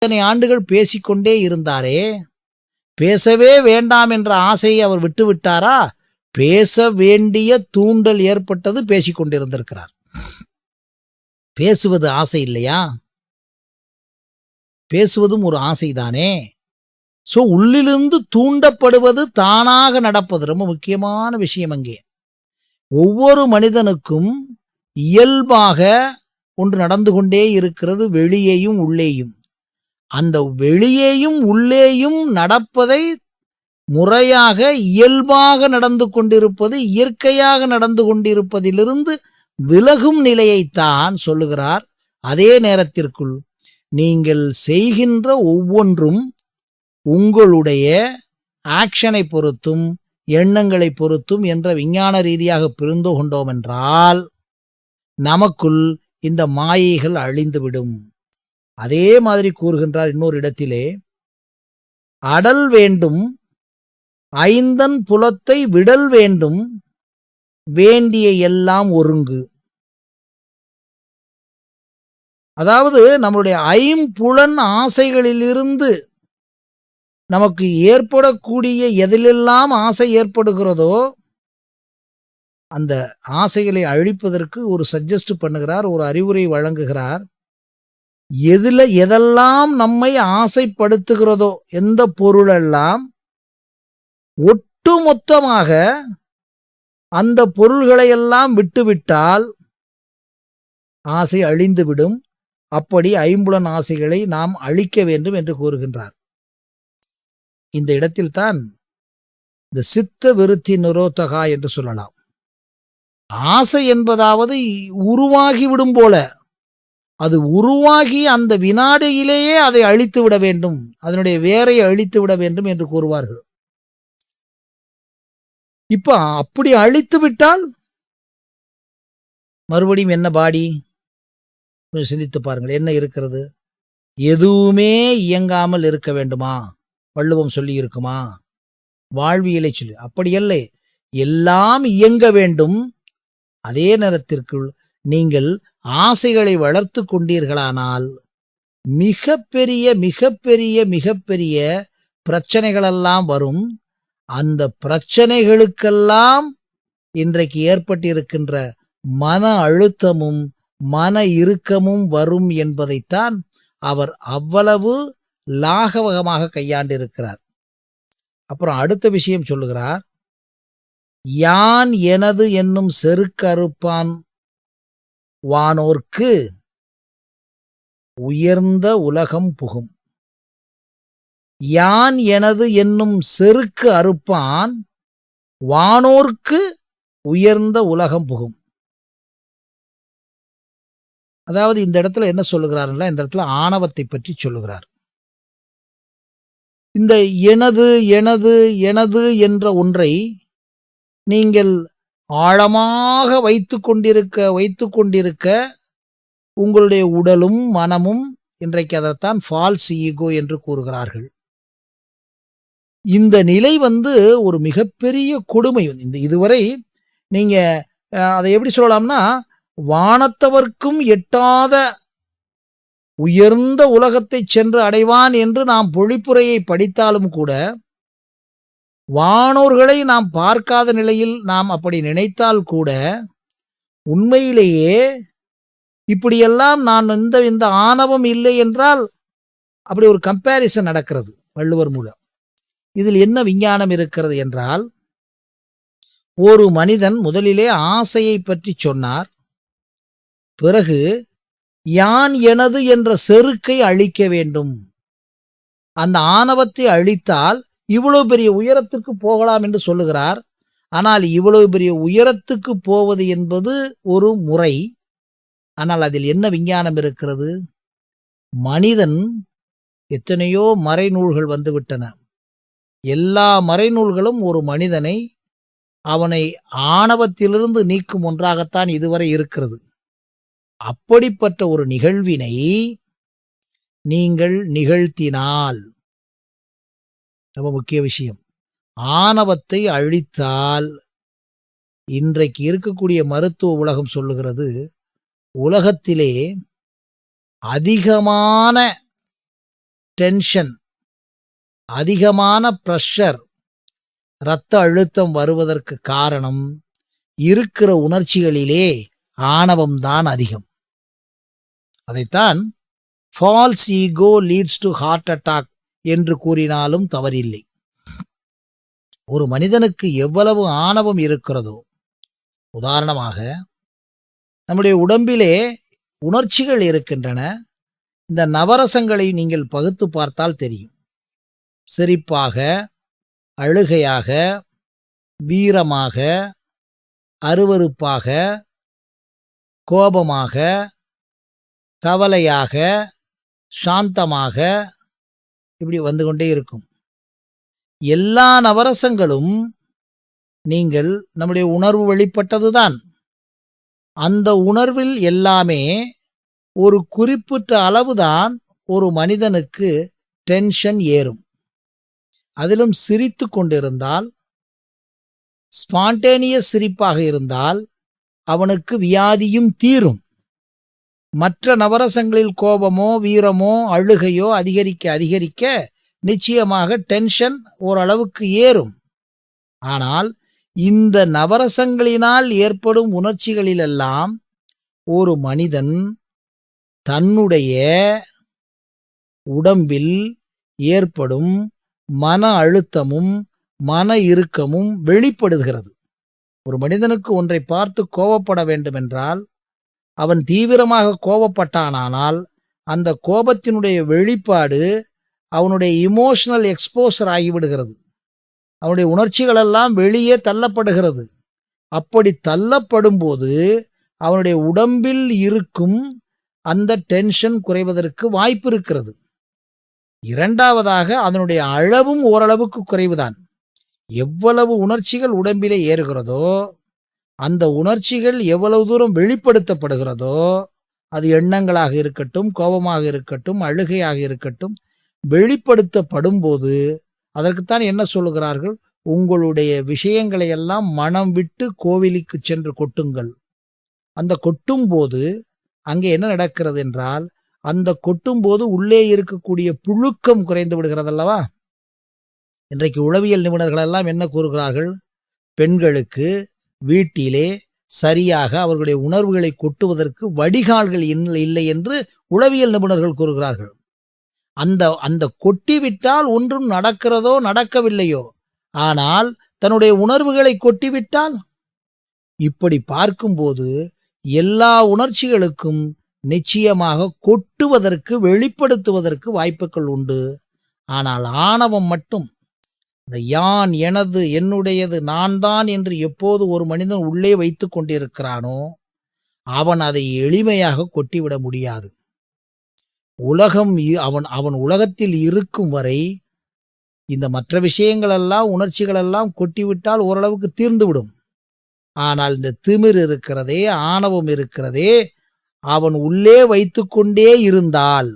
இத்தனை ஆண்டுகள் பேசிக்கொண்டே இருந்தாரே, பேசவே வேண்டாம் என்ற ஆசையை அவர் விட்டுவிட்டாரா? பேச வேண்டிய தூண்டல் ஏற்பட்டது, பேசிக்கொண்டிருந்திருக்கிறார். பேசுவது ஆசை இல்லையா? பேசுவதும் ஒரு ஆசைதானே. சோ உள்ளிலிருந்து தூண்டப்படுவது, தானாக நடப்பது ரொம்ப முக்கியமான விஷயம். அங்கே ஒவ்வொரு மனிதனுக்கும் இயல்பாக ஒன்று நடந்து கொண்டே இருக்கிறது, வெளியேயும் உள்ளேயும். அந்த வெளியேயும் உள்ளேயும் நடப்பதை முறையாக இயல்பாக நடந்து கொண்டிருப்பது, இயற்கையாக நடந்து கொண்டிருப்பதிலிருந்து விலகும் நிலையைத்தான் சொல்லுகிறார். அதே நேரத்திற்குள் நீங்கள் செய்கின்ற ஒவ்வொன்றும் உங்களுடைய ஆக்ஷனை பொறுத்தும் எண்ணங்களை பொறுத்தும் என்ற விஞ்ஞான ரீதியாக புரிந்து கொண்டோம் என்றால் நமக்குள் இந்த மாயைகள் அழிந்துவிடும். அதே மாதிரி கூறுகின்றார் இன்னொரு இடத்திலே, அடல் வேண்டும் ஐந்தன் புலத்தை விடல் வேண்டும், வேண்டிய எல்லாம் ஒருங்கு. அதாவது நம்முடைய ஐம்புலன் ஆசைகளிலிருந்து நமக்கு ஏற்படக்கூடிய எதிலெல்லாம் ஆசை ஏற்படுகிறதோ அந்த ஆசைகளை அழிப்பதற்கு ஒரு சஜஸ்ட் பண்ணுகிறார், ஒரு அறிவுரை வழங்குகிறார். எதெல்லாம் நம்மை ஆசைப்படுத்துகிறதோ, எந்த பொருளெல்லாம் ஒட்டுமொத்தமாக அந்த பொருள்களை எல்லாம் விட்டுவிட்டால் ஆசை அழிந்துவிடும். அப்படி ஐம்புலன் ஆசைகளை நாம் அழிக்க வேண்டும் என்று கூறுகின்றார். இந்த இடத்தில்தான் இந்த சித்த விருத்தி நிரோதகா என்று சொல்லலாம். ஆசை என்பதாவது உருவாகிவிடும் போல, அது உருவாகி அந்த வினாடியிலேயே அதை அழித்து விட வேண்டும், அதனுடைய வேரை அழித்து விட வேண்டும் என்று கூறுவார்கள். இப்ப அப்படி அழித்து விட்டால் மறுபடியும் என்ன பாடி? கொஞ்சம் சிந்தித்து பாருங்கள், என்ன இருக்கிறது? எதுவுமே இயங்காமல் இருக்க வேண்டுமா? வள்ளுவம் சொல்லி இருக்குமா? வாழ்வியலை சொல்லி அப்படியல்ல, எல்லாம் இயங்க வேண்டும். அதே நேரத்திற்குள் நீங்கள் ஆசைகளை வளர்த்து கொண்டீர்களானால் மிகப்பெரிய மிகப்பெரிய மிகப்பெரிய பிரச்சனைகளெல்லாம் வரும். அந்த பிரச்சனைகளுக்கெல்லாம் இன்றைக்கு ஏற்பட்டிருக்கின்ற மன அழுத்தமும் மன இறுக்கமும் வரும் என்பதைத்தான் அவர் அவ்வளவு லாகவகமாக கையாண்டிருக்கிறார். அப்புறம் அடுத்த விஷயம் சொல்லுகிறார், யான் எனது என்னும் செருக்கறுப்பான் வானோர்க்கு உயர்ந்த உலகம் புகும். யான் எனது என்னும் செருக்கு அறுப்பான் வானோர்க்கு உயர்ந்த உலகம் புகும். அதாவது இந்த இடத்துல என்ன சொல்லுகிறார்னா, இந்த இடத்துல ஆணவத்தை பற்றி சொல்லுகிறார். இந்த எனது எனது எனது என்ற ஒன்றை நீங்கள் ஆழமாக வைத்து கொண்டிருக்க உங்களுடைய உடலும் மனமும் இன்றைக்கு அதைத்தான் ஃபால்ஸ் ஈகோ என்று கூறுகிறார்கள். இந்த நிலை ஒரு மிகப்பெரிய கொடுமை. இதுவரை நீங்க அதை எப்படி சொல்லலாம்னா, வானத்தவர்க்கும் எட்டாத உயர்ந்த உலகத்தை சென்று அடைவான் என்று நாம் பொழிப்புரையை படித்தாலும் கூட, வானோர்களை நாம் பார்க்காத நிலையில் நாம் அப்படி நினைத்தால் கூட, உண்மையிலேயே இப்படியெல்லாம் நான் இந்த ஆணவம் இல்லை என்றால் அப்படி ஒரு கம்பேரிசன் நடக்கிறது வள்ளுவர் மூலம். இதில் என்ன விஞ்ஞானம் இருக்கிறது என்றால், ஒரு மனிதன் முதலிலே ஆசையை பற்றி சொன்னார். பிறகு யான் எனது என்ற செருக்கை அழிக்க வேண்டும். அந்த ஆணவத்தை அழித்தால் இவ்வளவு பெரிய உயரத்துக்கு போகலாம் என்று சொல்லுகிறார். ஆனால் இவ்வளவு பெரிய உயரத்துக்கு போவது என்பது ஒரு முறை. ஆனால் அதில் என்ன விஞ்ஞானம் இருக்கிறது? மனிதன் எத்தனையோ மறைநூல்கள் வந்துவிட்டன. எல்லா மறைநூல்களும் ஒரு மனிதனை அவனை ஆணவத்திலிருந்து நீக்கும் ஒன்றாகத்தான் இதுவரை இருக்கிறது. அப்படிப்பட்ட ஒரு நிகழ்வினை நீங்கள் நிகழ்த்தினால், ரொம்ப முக்கிய விஷயம், ஆணவத்தை அழித்தால், இன்றைக்கு இருக்கக்கூடிய மருத்துவ உலகம் சொல்லுகிறது, உலகத்திலே அதிகமான டென்ஷன், அதிகமான பிரஷர், இரத்த அழுத்தம் வருவதற்கு காரணம் இருக்கிற உணர்ச்சிகளிலே ஆணவம்தான் அதிகம். அதைத்தான் false ego leads to heart attack என்று கூறினாலும் தவறில்லை. ஒரு மனிதனுக்கு எவ்வளவு ஆணவம் இருக்கிறதோ, உதாரணமாக நம்முடைய உடம்பிலே உணர்ச்சிகள் இருக்கின்றன. இந்த நவரசங்களை நீங்கள் பகுத்து பார்த்தால் தெரியும். சிரிப்பாக, அழுகையாக, வீரமாக, அருவருப்பாக, கோபமாக, கவலையாக, சாந்தமாக, இப்படி வந்து கொண்டே இருக்கும். எல்லா நவரசங்களும் நீங்கள் நம்முடைய உணர்வு வெளிப்பட்டதுதான். அந்த உணர்வில் எல்லாமே ஒரு குறிப்பிட்ட அளவுதான் ஒரு மனிதனுக்கு டென்ஷன் ஏறும். அதிலும் சிரித்து கொண்டிருந்தால், ஸ்பான்டேனியஸ் சிரிப்பாக இருந்தால் அவனுக்கு வியாதியும் தீரும். மற்ற நவரசங்களில் கோபமோ வீரமோ அழுகையோ அதிகரிக்க அதிகரிக்க நிச்சயமாக டென்ஷன் ஓரளவுக்கு ஏறும். ஆனால் இந்த நவரசங்களினால் ஏற்படும் உணர்ச்சிகளிலெல்லாம் ஒரு மனிதன் தன்னுடைய உடம்பில் ஏற்படும் மன அழுத்தமும் மன இறுக்கமும் வெளிப்படுகிறது. ஒரு மனிதனுக்கு ஒன்றை பார்த்து கோபப்பட வேண்டுமென்றால், அவன் தீவிரமாக கோபப்பட்டானால் அந்த கோபத்தினுடைய வெளிப்பாடு அவனுடைய இமோஷனல் எக்ஸ்போசர் ஆகிவிடுகிறது. அவனுடைய உணர்ச்சிகளெல்லாம் வெளியே தள்ளப்படுகிறது. அப்படி தள்ளப்படும் போது அவனுடைய உடம்பில் இருக்கும் அந்த டென்ஷன் குறைவதற்கு வாய்ப்பு இருக்கிறது. இரண்டாவதாக அதனுடைய அளவும் ஓரளவுக்கு குறைவுதான். எவ்வளவு உணர்ச்சிகள் உடம்பிலே ஏறுகிறதோ, அந்த உணர்ச்சிகள் எவ்வளவு தூரம் வெளிப்படுத்தப்படுகிறதோ, அது எண்ணங்களாக இருக்கட்டும், கோபமாக இருக்கட்டும், அழுகையாக இருக்கட்டும், வெளிப்படுத்தப்படும் போது அதற்குத்தான் என்ன சொல்லுகிறார்கள்? உங்களுடைய விஷயங்களை எல்லாம் மனம் விட்டு கோவிலுக்கு சென்று கொட்டுங்கள். அந்த கொட்டும் போது அங்கே என்ன நடக்கிறது என்றால், அந்த கொட்டும் போது உள்ளே இருக்கக்கூடிய புழுக்கம் குறைந்து விடுகிறதல்லவா? இன்றைக்கு உளவியல் நிபுணர்கள் எல்லாம் என்ன கூறுகிறார்கள்? பெண்களுக்கு வீட்டிலே சரியாக அவர்களுடைய உணர்வுகளை கொட்டுவதற்கு வடிகால்கள் இல்லை என்று உளவியல் நிபுணர்கள் கூறுகிறார்கள். அந்த கொட்டிவிட்டால் ஒன்றும் நடக்கிறதோ நடக்கவில்லையோ, ஆனால் தன்னுடைய உணர்வுகளை கொட்டிவிட்டால், இப்படி பார்க்கும்போது எல்லா உணர்ச்சிகளுக்கும் நிச்சயமாக கொட்டுவதற்கு வெளிப்படுத்துவதற்கு வாய்ப்புகள் உண்டு. ஆனால் ஆணவம் மட்டும், இந்த யான், எனது, என்னுடையது, நான் தான் என்று எப்போது ஒரு மனிதன் உள்ளே வைத்து கொண்டிருக்கிறானோ அவன் அதை எளிமையாக கொட்டிவிட முடியாது. அவன் உலகத்தில் இருக்கும் வரை இந்த மற்ற விஷயங்களெல்லாம் உணர்ச்சிகளெல்லாம் கொட்டிவிட்டால் ஓரளவுக்கு தீர்ந்துவிடும். ஆனால் இந்த திமிர் இருக்கிறதே, ஆணவம் இருக்கிறதே, அவன் உள்ளே வைத்து கொண்டே இருந்தால்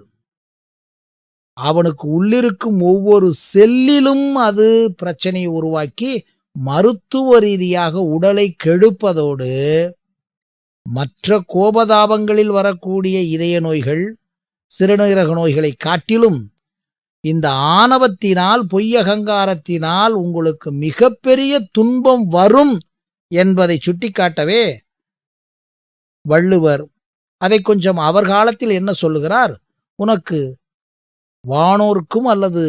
அவனுக்கு உள்ளிருக்கும் ஒவ்வொரு செல்லிலும் அது பிரச்சனையை உருவாக்கி மருத்துவ ரீதியாக உடலை கெடுப்பதோடு மற்ற கோபதாபங்களில் வரக்கூடிய இதய நோய்கள், சிறுநீரக நோய்களை காட்டிலும் இந்த ஆணவத்தினால், பொய்யகங்காரத்தினால் உங்களுக்கு மிகப்பெரிய துன்பம் வரும் என்பதை சுட்டிக்காட்டவே வள்ளுவர் அதை கொஞ்சம் அவர் காலத்தில் என்ன சொல்லுகிறார்? உனக்கு வானோர்க்கும் அல்லது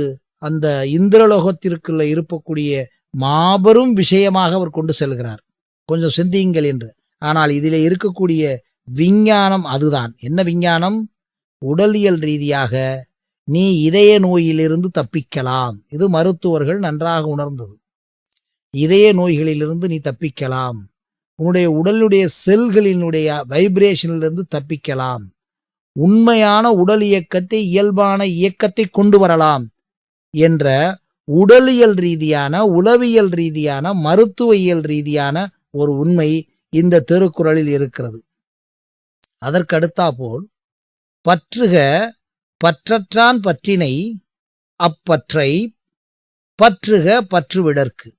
அந்த இந்திரலோகத்திற்குள்ள இருக்கக்கூடிய மாபெரும் விஷயமாக அவர் கொண்டு செல்கிறார். கொஞ்சம் சிந்தியுங்கள் என்று. ஆனால் இதிலே இருக்கக்கூடிய விஞ்ஞானம் அதுதான். என்ன விஞ்ஞானம்? உடலியல் ரீதியாக நீ இதய நோயிலிருந்து தப்பிக்கலாம். இது மருத்துவர்கள் நன்றாக உணர்ந்தது. இதய நோய்களிலிருந்து நீ தப்பிக்கலாம். உன்னுடைய உடலுடைய செல்களினுடைய வைப்ரேஷனிலிருந்து தப்பிக்கலாம். உண்மையான உடல் இயக்கத்தை, இயல்பான இயக்கத்தை கொண்டு வரலாம் என்ற உடலியல் ரீதியான, உளவியல் ரீதியான, மருத்துவயியல் ரீதியான ஒரு உண்மை இந்த திருக்குறளில் இருக்கிறது. அதற்கடுத்தாற்போல் பற்றுக பற்றற்றான் பற்றினை அப்பற்றை பற்றுக பற்றுவிடற்கு.